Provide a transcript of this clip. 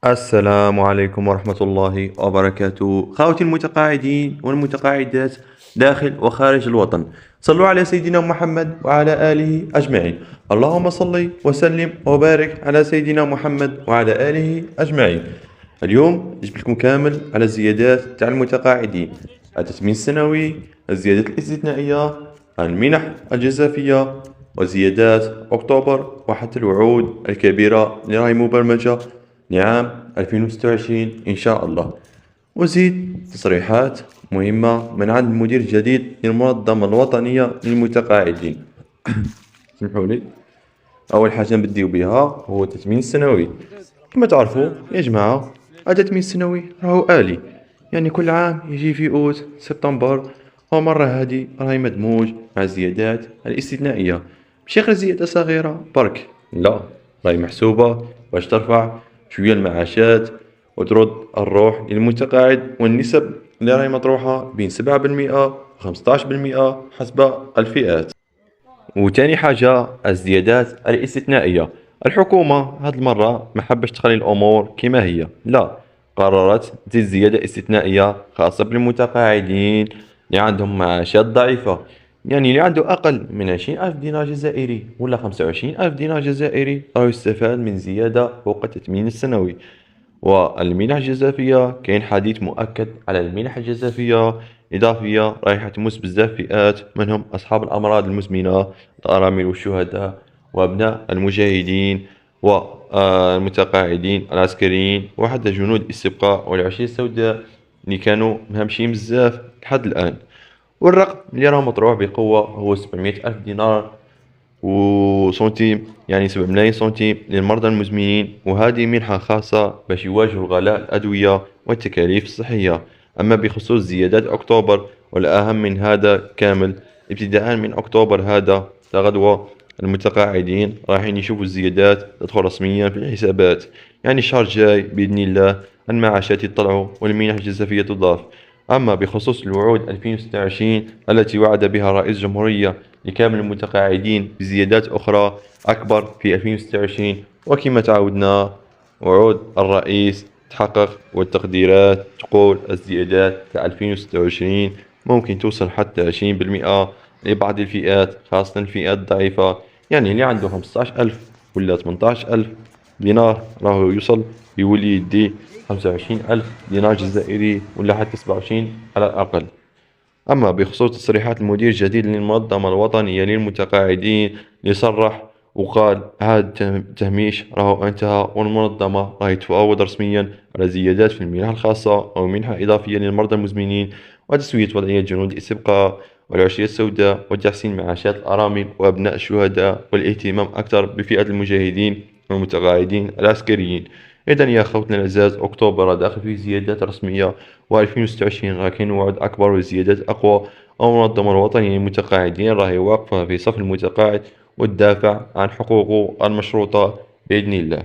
السلام عليكم ورحمة الله وبركاته. خواتي المتقاعدين والمتقاعدات داخل وخارج الوطن، صلوا على سيدنا محمد وعلى آله أجمعين. اللهم صل وسلم وبارك على سيدنا محمد وعلى آله أجمعين. اليوم جبت لكم كامل على الزيادات تاع المتقاعدين: التأمين السنوي، الزيادات الاستثنائية، المنح الجزافية، وزيادات أكتوبر، وحتى الوعود الكبيرة اللي راهي مبرمجة لعام 2026 إن شاء الله. وزيد تصريحات مهمة من عند المدير الجديد للمنظمة الوطنية للمتقاعدين. اسمحوا لي، أول حاجة نبديو بها هو التأمين السنوي. كما تعرفوا يا جماعة، هذا التأمين السنوي راهو آلي، يعني كل عام يجي في أوت سبتمبر، ومرة هذه راهي مدموج مع الزيادات الاستثنائية. ماشي غير زيادة صغيرة برك، لا، راهي محسوبة باش ترفع شوية المعاشات وترد الروح للمتقاعد، والنسب اللي راهي مطروحة بين 7% و 15% حسب الفئات. وتاني حاجة الزيادات الاستثنائية. الحكومة هاد المرة ما حبش تخلي الأمور كما هي، لا، قررت تزيد زيادة استثنائية خاصة بالمتقاعدين اللي عندهم معاشات ضعيفة. يعني اللي عنده أقل من 20 ألف دينار جزائري ولا 25 ألف دينار جزائري راه يستفاد من زيادة فوق التأمين السنوي. والمنح الجزافية كاين حديث مؤكد على المنح الجزافية إضافية، رايحة تمس بزاف فئات، منهم أصحاب الأمراض المزمنة، الأرامل والشهداء وأبناء المجاهدين والمتقاعدين العسكريين، وحتى جنود الاستبقاء والعشية السوداء اللي كانوا مهمشين بزاف لحد الآن. والرقم اللي راه مطروح بقوة هو 700 ألف دينار وسنتيم، يعني 7 ملايين سنتيم للمرضى المزمنين، وهذه منحة خاصة باش يواجهوا غلاء الأدوية والتكاليف الصحية. أما بخصوص زيادات أكتوبر، والأهم من هذا كامل، ابتداء من أكتوبر هذا لغدوة المتقاعدين رايحين يشوفوا الزيادات تدخل رسميا في الحسابات. يعني الشهر الجاي بإذن الله المعاشات يطلعوا والمنح الجزافية تضاف. أما بخصوص الوعود 2026 التي وعد بها رئيس الجمهورية لكامل المتقاعدين بزيادات أخرى أكبر في 2026، وكما تعودنا وعود الرئيس تحقق، والتقديرات تقول الزيادات في 2026 ممكن توصل حتى 20% لبعض الفئات، خاصة الفئات الضعيفة. يعني اللي عنده 15 ألف ولا 18 ألف دينار راهو يوصل يولي يدي 25 ألف دينار جزائري ولا حتى 27 على الأقل. أما بخصوص تصريحات المدير الجديد للمنظمة الوطنية للمتقاعدين، اللي صرح وقال هذا التهميش راهو انتهى، والمنظمة راهي تفاوض رسميا على زيادات في المنح الخاصة أو منحة إضافية للمرضى المزمنين، وتسوية وضعية جنود الاستبقاء والعشية السوداء، وتحسين معاشات الأرامل وأبناء الشهداء، والاهتمام أكثر بفئة المجاهدين والمتقاعدين العسكريين. إذا يا خوتنا الأعزاء، أكتوبر داخل فيه زيادات رسمية، و2026 راه كاين وعد أكبر وزيادات أقوى. المنظمة الوطنية للمتقاعدين راهي واقفة في صف المتقاعد وتدافع عن حقوقه المشروطة بإذن الله.